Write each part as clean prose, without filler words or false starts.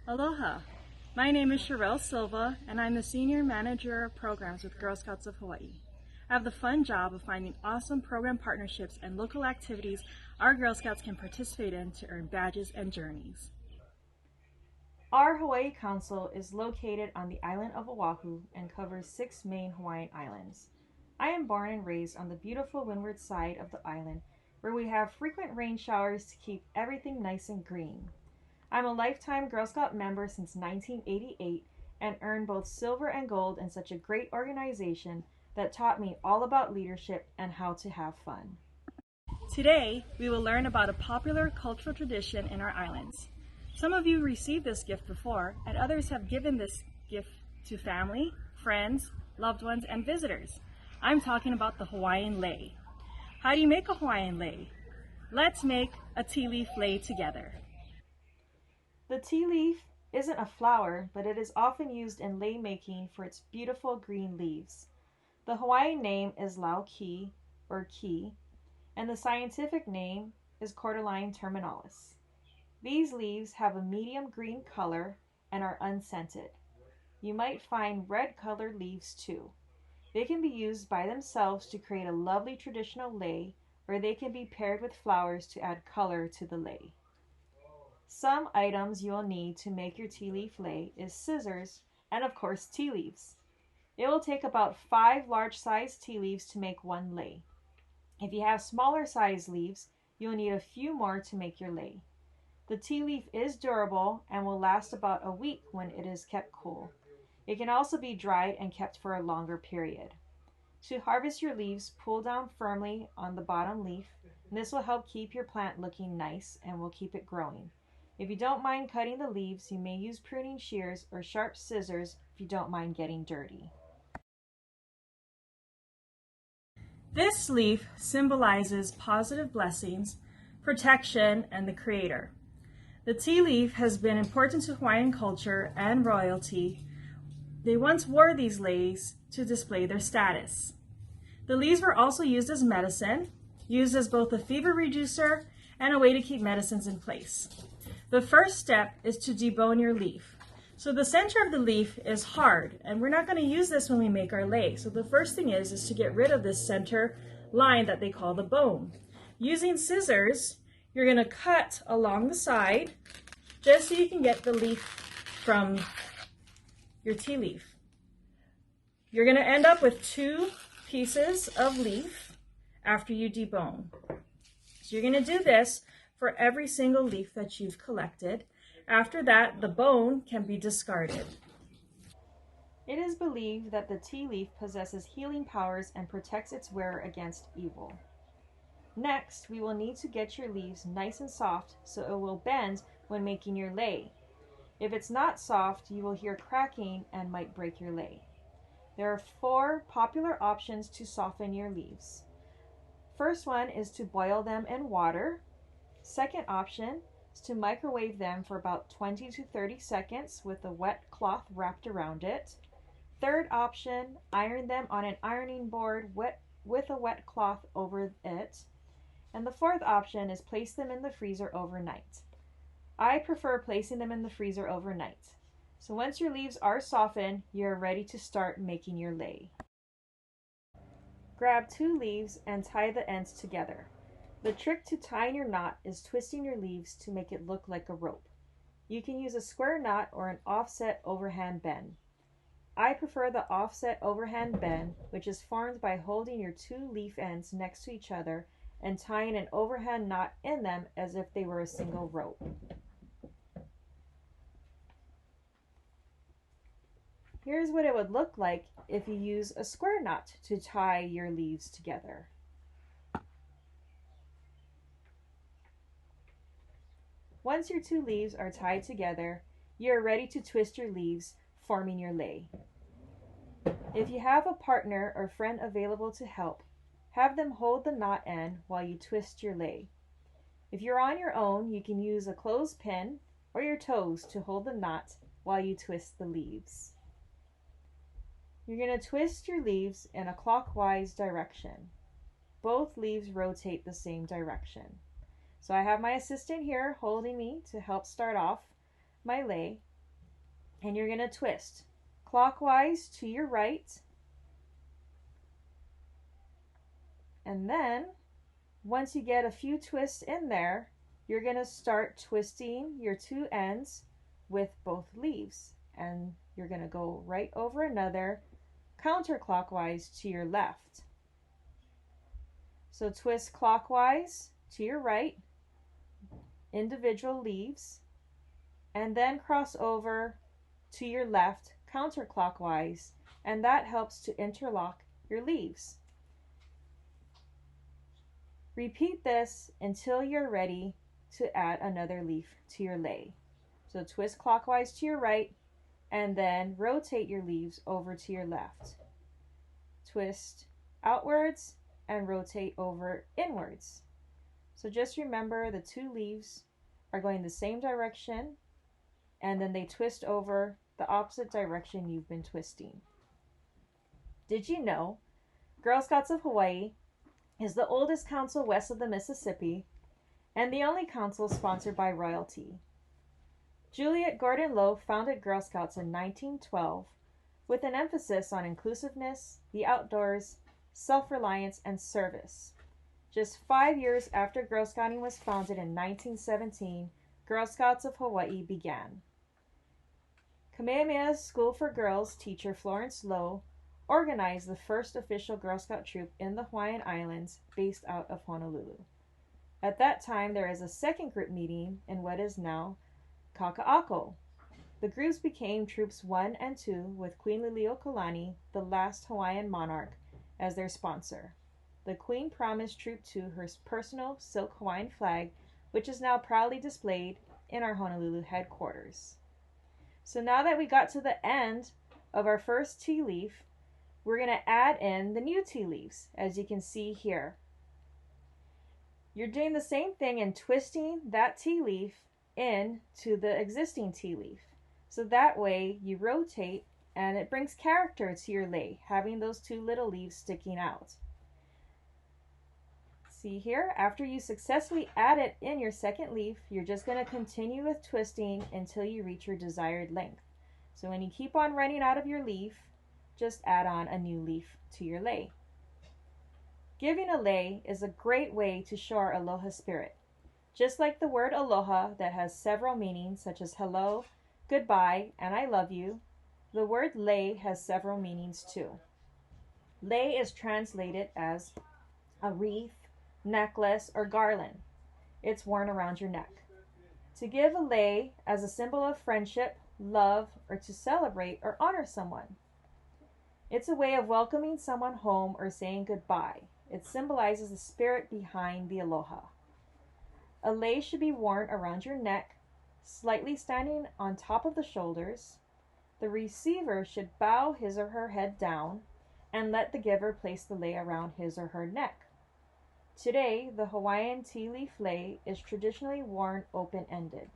Aloha! My name is Sherelle Silva, and I'm the Senior Manager of Programs with Girl Scouts of Hawaii. I have the fun job of finding awesome program partnerships and local activities our Girl Scouts can participate in to earn badges and journeys. Our Hawaii Council is located on the island of Oahu and covers 6 main Hawaiian islands. I am born and raised on the beautiful windward side of the island, where we have frequent rain showers to keep everything nice and green. I'm a lifetime Girl Scout member since 1988 and earned both silver and gold in such a great organization that taught me all about leadership and how to have fun. Today, we will learn about a popular cultural tradition in our islands. Some of you received this gift before, and others have given this gift to family, friends, loved ones, and visitors. I'm talking about the Hawaiian lei. How do you make a Hawaiian lei? Let's make a tea leaf lei together. The tea leaf isn't a flower, but it is often used in lei making for its beautiful green leaves. The Hawaiian name is lauki, or ki, and the scientific name is Cordyline terminalis. These leaves have a medium green color and are unscented. You might find red colored leaves too. They can be used by themselves to create a lovely traditional lei, or they can be paired with flowers to add color to the lei. Some items you'll need to make your tea leaf lei is scissors and of course tea leaves. It will take about 5 large sized tea leaves to make one lei. If you have smaller sized leaves, you'll need a few more to make your lei. The tea leaf is durable and will last about a week when it is kept cool. It can also be dried and kept for a longer period. To harvest your leaves, pull down firmly on the bottom leaf, and this will help keep your plant looking nice and will keep it growing. If you don't mind cutting the leaves, you may use pruning shears or sharp scissors if you don't mind getting dirty. This leaf symbolizes positive blessings, protection, and the Creator. The tea leaf has been important to Hawaiian culture and royalty. They once wore these leis to display their status. The leaves were also used as medicine, used as both a fever reducer and a way to keep medicines in place. The first step is to debone your leaf. So the center of the leaf is hard, and we're not going to use this when we make our lei. So the first thing is to get rid of this center line that they call the bone. Using scissors, you're going to cut along the side just so you can get the leaf from your tea leaf. You're going to end up with 2 pieces of leaf after you debone. So you're going to do this for every single leaf that you've collected. After that, the bone can be discarded. It is believed that the tea leaf possesses healing powers and protects its wearer against evil. Next, we will need to get your leaves nice and soft so it will bend when making your lei. If it's not soft, you will hear cracking and might break your lei. There are 4 popular options to soften your leaves. First one is to boil them in water. Second option is to microwave them for about 20 to 30 seconds with a wet cloth wrapped around it. Third option, iron them on an ironing board with a wet cloth over it. And the fourth option is place them in the freezer overnight. I prefer placing them in the freezer overnight. So once your leaves are softened, you're ready to start making your lei. Grab 2 leaves and tie the ends together. The trick to tying your knot is twisting your leaves to make it look like a rope. You can use a square knot or an offset overhand bend. I prefer the offset overhand bend, which is formed by holding your 2 leaf ends next to each other and tying an overhand knot in them as if they were a single rope. Here's what it would look like if you use a square knot to tie your leaves together. Once your 2 leaves are tied together, you're ready to twist your leaves, forming your lei. If you have a partner or friend available to help, have them hold the knot end while you twist your lei. If you're on your own, you can use a clothespin or your toes to hold the knot while you twist the leaves. You're going to twist your leaves in a clockwise direction. Both leaves rotate the same direction. So I have my assistant here holding me to help start off my lei. and you're going to twist clockwise to your right. And then once you get a few twists in there, you're going to start twisting your two ends with both leaves. And you're going to go right over another counterclockwise to your left. So twist clockwise to your right, individual leaves, and then cross over to your left counterclockwise, and that helps to interlock your leaves. Repeat this until you're ready to add another leaf to your lei. So twist clockwise to your right, and then rotate your leaves over to your left. Twist outwards and rotate over inwards. So just remember the two leaves are going the same direction, and then they twist over the opposite direction you've been twisting. Did you know Girl Scouts of Hawaii is the oldest council west of the Mississippi and the only council sponsored by royalty? Juliet Gordon Low founded Girl Scouts in 1912 with an emphasis on inclusiveness, the outdoors, self-reliance, and service. Just 5 years after Girl Scouting was founded in 1917, Girl Scouts of Hawaii began. Kamehameha's School for Girls teacher Florence Lowe organized the first official Girl Scout troop in the Hawaiian Islands based out of Honolulu. At that time, there is a second group meeting in what is now Kaka'ako. The groups became Troops 1 and 2 with Queen Liliuokalani, the last Hawaiian monarch, as their sponsor. The Queen promised Troop 2 her personal silk Hawaiian flag, which is now proudly displayed in our Honolulu headquarters. So now that we got to the end of our first tea leaf, we're going to add in the new tea leaves, as you can see here. You're doing the same thing and twisting that tea leaf into the existing tea leaf. So that way you rotate and it brings character to your lei, having those two little leaves sticking out. See here, after you successfully add it in your second leaf, you're just going to continue with twisting until you reach your desired length. So when you keep on running out of your leaf, just add on a new leaf to your lei. Giving a lei is a great way to show our aloha spirit. Just like the word aloha that has several meanings such as hello, goodbye, and I love you, the word lei has several meanings too. Lei is translated as a wreath, necklace, or garland. It's worn around your neck. To give a lei as a symbol of friendship, love, or to celebrate or honor someone. It's a way of welcoming someone home or saying goodbye. It symbolizes the spirit behind the aloha. A lei should be worn around your neck, slightly standing on top of the shoulders. The receiver should bow his or her head down and let the giver place the lei around his or her neck. Today, the Hawaiian tea leaf lei is traditionally worn open-ended.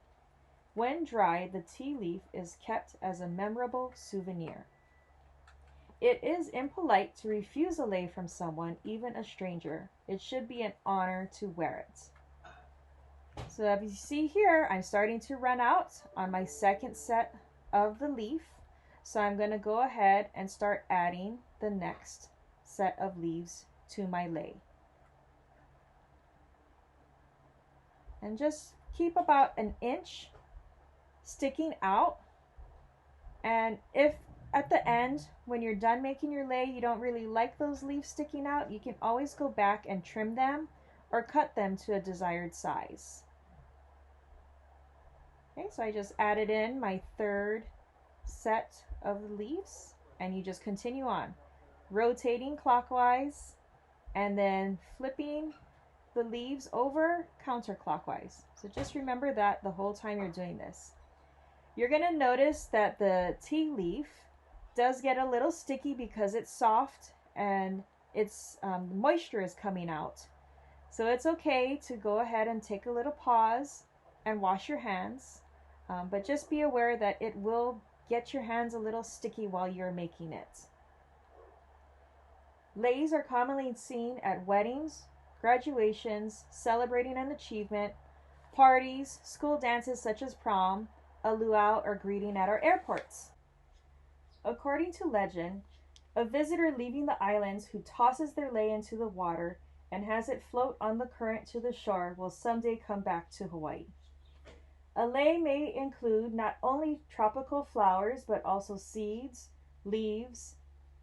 When dry, the tea leaf is kept as a memorable souvenir. It is impolite to refuse a lei from someone, even a stranger. It should be an honor to wear it. So as you see here, I'm starting to run out on my second set of the leaf. So I'm going to go ahead and start adding the next set of leaves to my lei. And just keep about an inch sticking out. And if at the end, when you're done making your lei, you don't really like those leaves sticking out, you can always go back and trim them or cut them to a desired size. Okay, so I just added in my third set of leaves, and you just continue on, rotating clockwise and then flipping the leaves over counterclockwise. So just remember that the whole time you're doing this. You're going to notice that the tea leaf does get a little sticky because it's soft and its moisture is coming out. So it's okay to go ahead and take a little pause and wash your hands, but just be aware that it will get your hands a little sticky while you're making it. Leis are commonly seen at weddings, graduations, celebrating an achievement, parties, school dances such as prom, a luau or greeting at our airports. According to legend, a visitor leaving the islands who tosses their lei into the water and has it float on the current to the shore will someday come back to Hawaii. A lei may include not only tropical flowers but also seeds, leaves,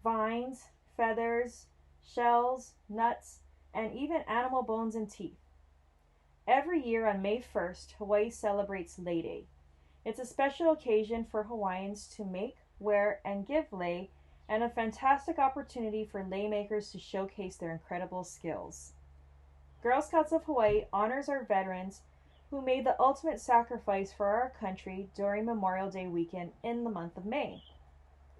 vines, feathers, shells, nuts, and even animal bones and teeth. Every year on May 1st, Hawaii celebrates Lei Day. It's a special occasion for Hawaiians to make, wear, and give lei, and a fantastic opportunity for lei makers to showcase their incredible skills. Girl Scouts of Hawaii honors our veterans who made the ultimate sacrifice for our country during Memorial Day weekend in the month of May.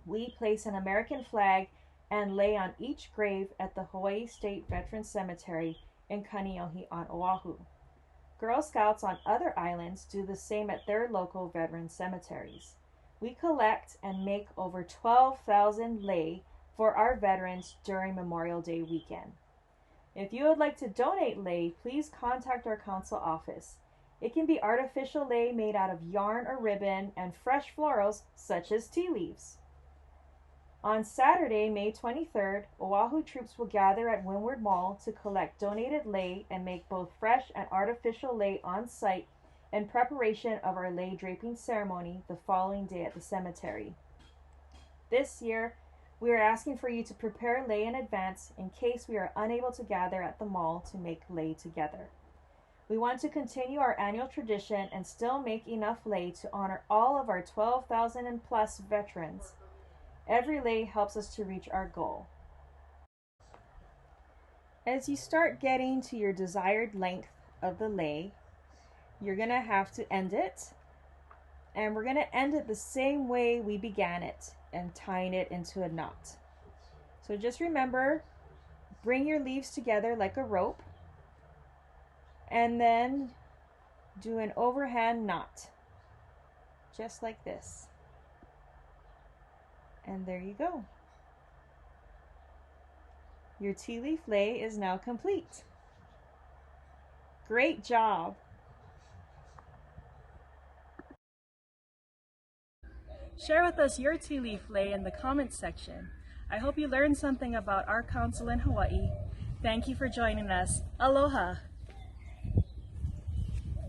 We place an American flag and lei on each grave at the Hawaii State Veterans Cemetery in Kaneohe on Oahu. Girl Scouts on other islands do the same at their local veteran cemeteries. We collect and make over 12,000 lei for our veterans during Memorial Day weekend. If you would like to donate lei, please contact our council office. It can be artificial lei made out of yarn or ribbon and fresh florals such as tea leaves. On Saturday, May 23rd, Oahu troops will gather at Windward Mall to collect donated lei and make both fresh and artificial lei on site in preparation of our lei draping ceremony the following day at the cemetery. This year, we are asking for you to prepare lei in advance in case we are unable to gather at the mall to make lei together. We want to continue our annual tradition and still make enough lei to honor all of our 12,000 and plus veterans. Every lei helps us to reach our goal. As you start getting to your desired length of the lei, you're going to have to end it. And we're going to end it the same way we began it, and tying it into a knot. So just remember, bring your leaves together like a rope, and then do an overhand knot, just like this. And there you go. Your tea leaf lei is now complete. Great job! Share with us your tea leaf lei in the comments section. I hope you learned something about our council in Hawaii. Thank you for joining us. Aloha!